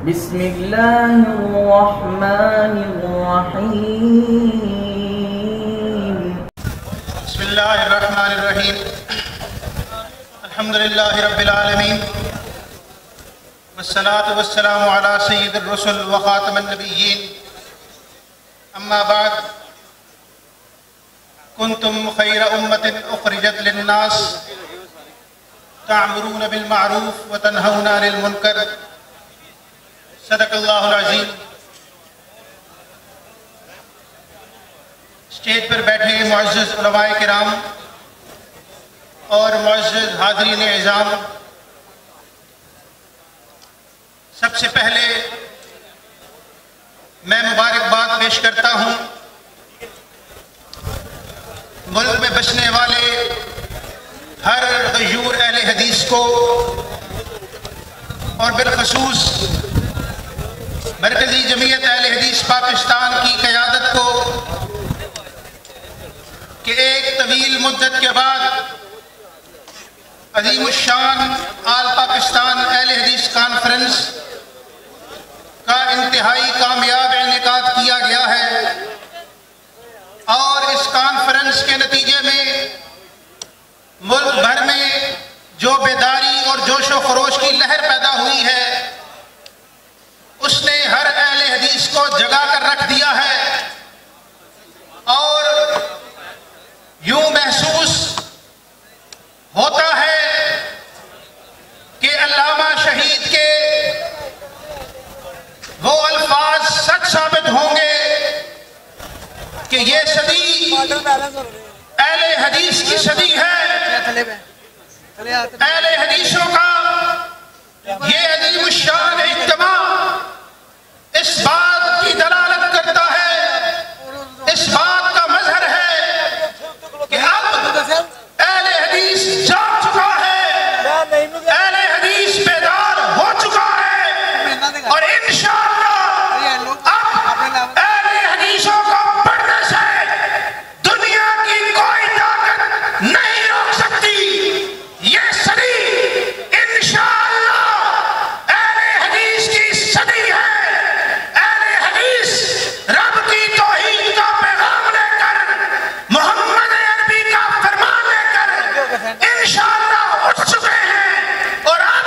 بسم الله الرحمن الرحيم. بسم الله الرحمن الرحيم. الحمد لله رب العالمين، والصلاة والسلام على سيد الرسل وخاتم النبيين. أما بعد، كنتم خير أمة أخرجت للناس تعمرون بالمعروف وتنهون عن المنکر. صدق اللہ العظیم. اسٹیج پر بیٹھے معزز علماء کرام اور معزز حاضرین اعظام، سب سے پہلے میں مبارکباد پیش کرتا ہوں ملک میں بسنے والے ہر غیور اہل حدیث کو، اور بالخصوص مرکزی جمعیت اہل حدیث پاکستان کی قیادت کو، کہ ایک طویل مدت کے بعد عظیم الشان آل پاکستان اہل حدیث کانفرنس کا انتہائی کامیاب انعقاد کیا گیا ہے، اور اس کانفرنس کے نتیجے میں ملک بھر میں جو بیداری اور جوش و خروش کی لہر پیدا ہوئی ہے، اس نے ہر اہل حدیث کو جگا کر رکھ دیا ہے، اور یوں محسوس ہوتا ہے کہ علامہ شہید کے وہ الفاظ سچ ثابت ہوں گے کہ یہ صدی اہل حدیث کی صدی ہے. اہل حدیثوں کا یہ عظیم الشان اجتماع اس بات کی دلالت کرتا ہے، اس بات کا مظہر ہے کہ اب اہل حدیث جاگ چکا ہے، اہل حدیث بیدار ہو چکا ہے، اور انشاءاللہ اب اہل حدیثوں کو پڑھنے سے دنیا کی کوئی طاقت نہیں روک سکتی. یہ صدی انشاءاللہ اہل حدیث کی صدی ہے. اہل حدیث رب کی توحید کا پیغام لے کر، محمد عربی کا فرمان لے کر انشاءاللہ اٹھ چکے ہیں، اور اب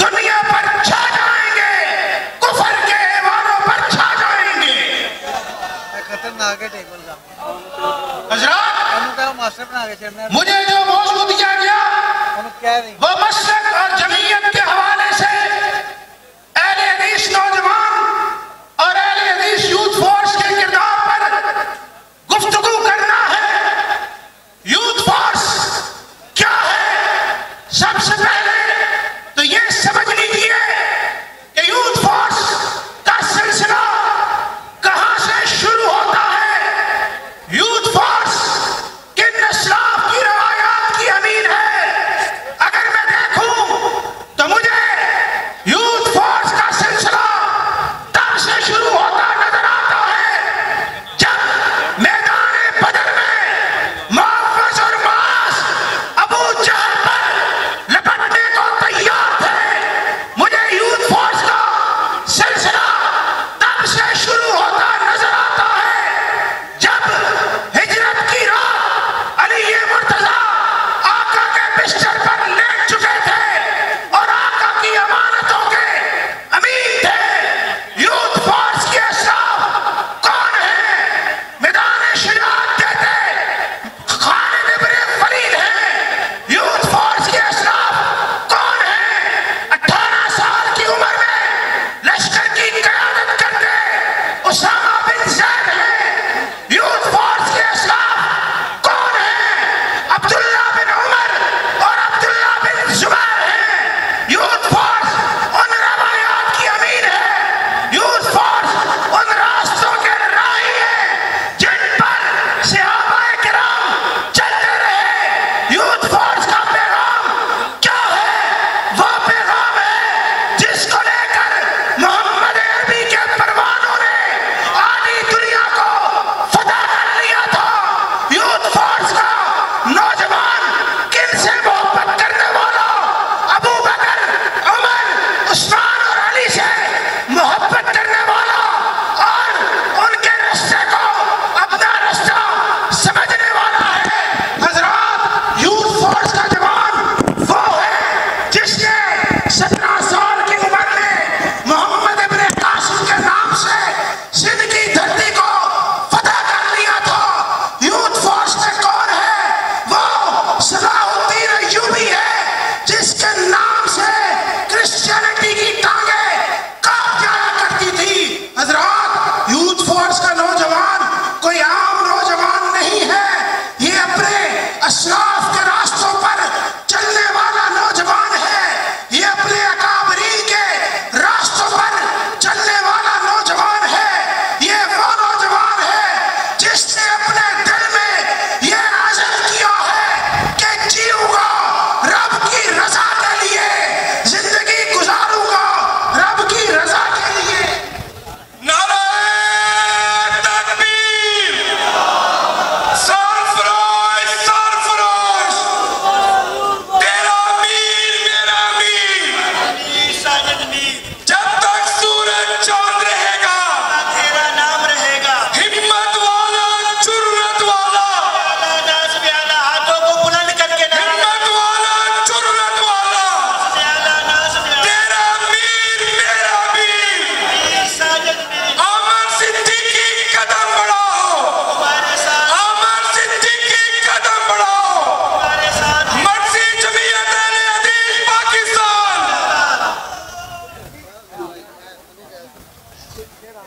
دنیا پر چھا جائیں گے، کفر کے ایوانوں پر چھا جائیں گے. حضرات، مجھے جو موضوع دیا گیا وہ مسلک اور جمعیت کے حوالے سے اہل حدیث نوجوان اور اہل حدیث یوتھ فورس کے کردار پر گفتگو کرنا ہے. یوتھ فورس کیا ہے؟ سب سے پہلے تو یہ سمجھ لیجئے کہ یوتھ فورس کا سلسلہ کہاں سے شروع ہوتا ہے. یوتھ فورس کن اسلاف کی روایات کی امین ہے. اگر میں دیکھوں تو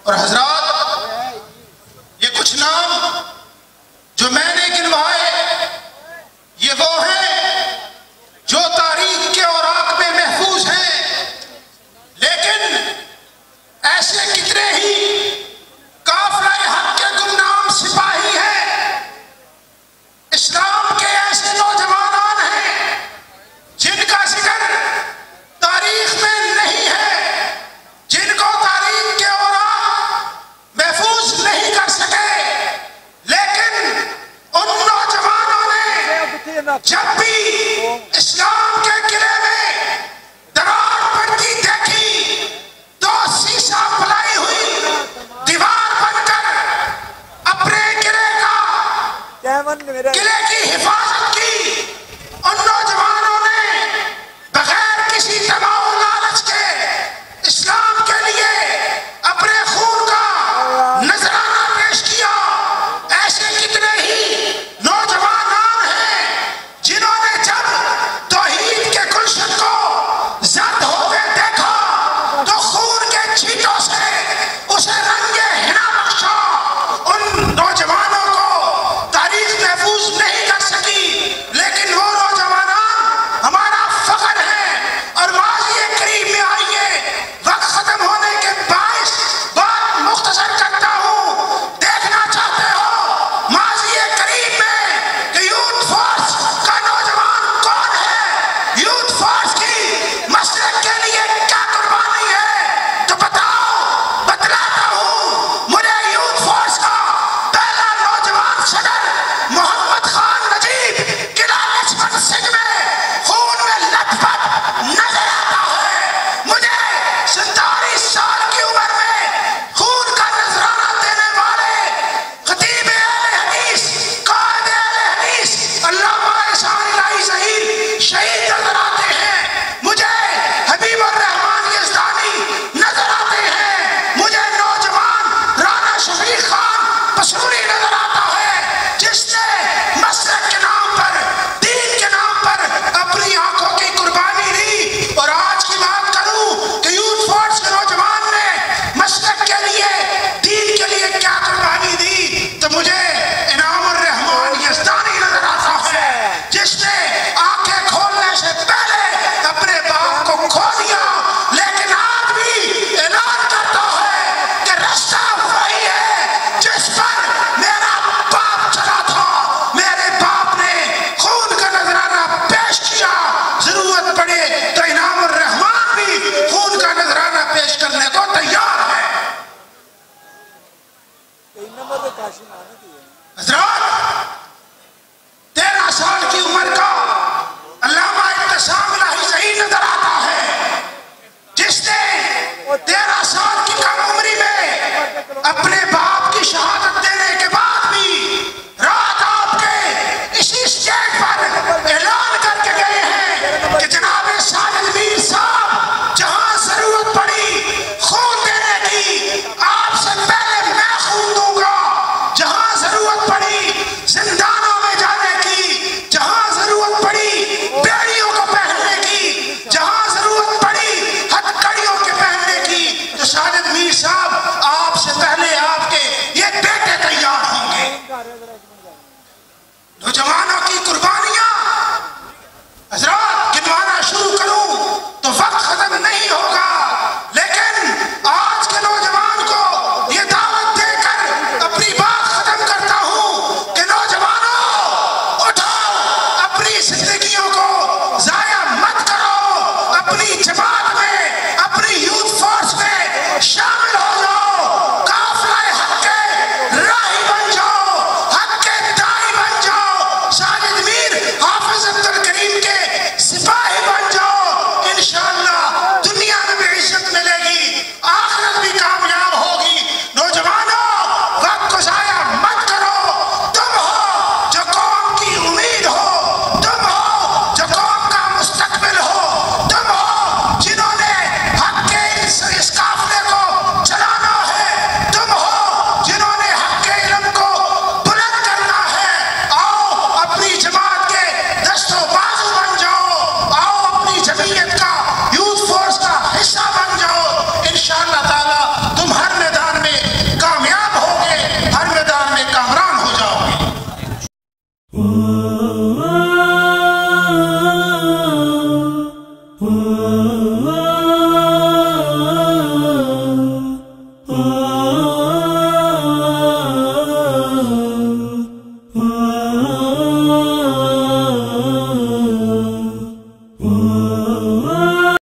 اور حضرات یہ کچھ نام جو میں نے گنوائے یہ وہ ہیں جو تاریخ کے اوراق میں محفوظ ہیں، لیکن ایسے کتنے ہی قافلہ حق کے گمنام سپاہی ہیں، اسلام کے ایسے نوجوانان ہیں جن کا ذکر تاریخ میں نہیں ہے، جن کو تاریخ کے اوراق محفوظ نہیں کر سکے، لیکن ان نوجوانوں نے جب بھی اسلام کے قلعے میں درار پڑتی دیکھی تو سیسا پلائی ہوئی دیوار بن کر اپنے قلعے کی حفاظت کی۔ ان نوجوانوں نے بغیر کسی دباؤ و لالچ کے اسلام کے لیے اپنے خون کا نذرانہ پیش کیا۔ ایسے کتنے ہی نوجوانان ہیں جنہوں نے جب توحید کے گلشن کو زرد ہوتے دیکھا تو خون کے چھینٹوں سے اسے رنگ حنا بخشا۔ ان نوجوانوں کو تاریخ محفوظ نہیں کر سکی، لیکن وہ نوجوانان ہمارا فخر ہے۔ اور ماضی قریب میں آئیے، وقت ختم ہونے کے باعث بات مختصر کرتا ہوں۔ دیکھنا چاہتے ہو ماضی قریب میں کہ یوتھ فورس کا نوجوان کون ہے، یوتھ فورس کی مسلک کے لیے کیا قربانی ہے، تو بتاؤ، بتلاتا ہوں۔ مجھے یوتھ فورس کا پہلا نوجوان صدر محمد خان نجیب قلعہ لکشمن سنگھ میں خون میں لت پت نظر آتا ہے۔ مجھے 47 سال کی عمر میں خون کا نذرانہ دینے والے خطیب اہل حدیث، قائد اہل حدیث علامہ احسان الہی ظہیر شہید نظر آتے ہیں۔ مجھے حبیب الرحمان یزدانی نظر آتے ہیں۔ مجھے نوجوان رانا شفیق خان پسوری نظر آتا ہے، جس نے مسلک کے نام پر، دین کے نام پر اپنی آنکھوں کی قربانی دی۔ اور آج کی بات کروں کہ یوتھ فورس کے نوجوان نے مسلک کے لیے، دین کے لیے کیا قربانی دی، تو مجھے انعام الرحمان یزدانی نظر آتا ہے، جس نے آنکھیں کھولنے سے پہلے اپنے باپ کو کھو دیا، لیکن آج بھی اعلان کرتا ہے کہ رستہ وہی ہے جس پر میرا باپ چلا تھا۔ میرے باپ نے خون کا نذرانہ پیش کیا، ضرورت پڑے تو انعام الرحمان بھی خون کا نذرانہ پیش کرنے کو تیار ہے۔ حضرات 13 سال کی عمر کا علامہ اعتصام الہی ظہیر نظر آتا ہے، جس نے 13 سال کی کم عمری میں اپنے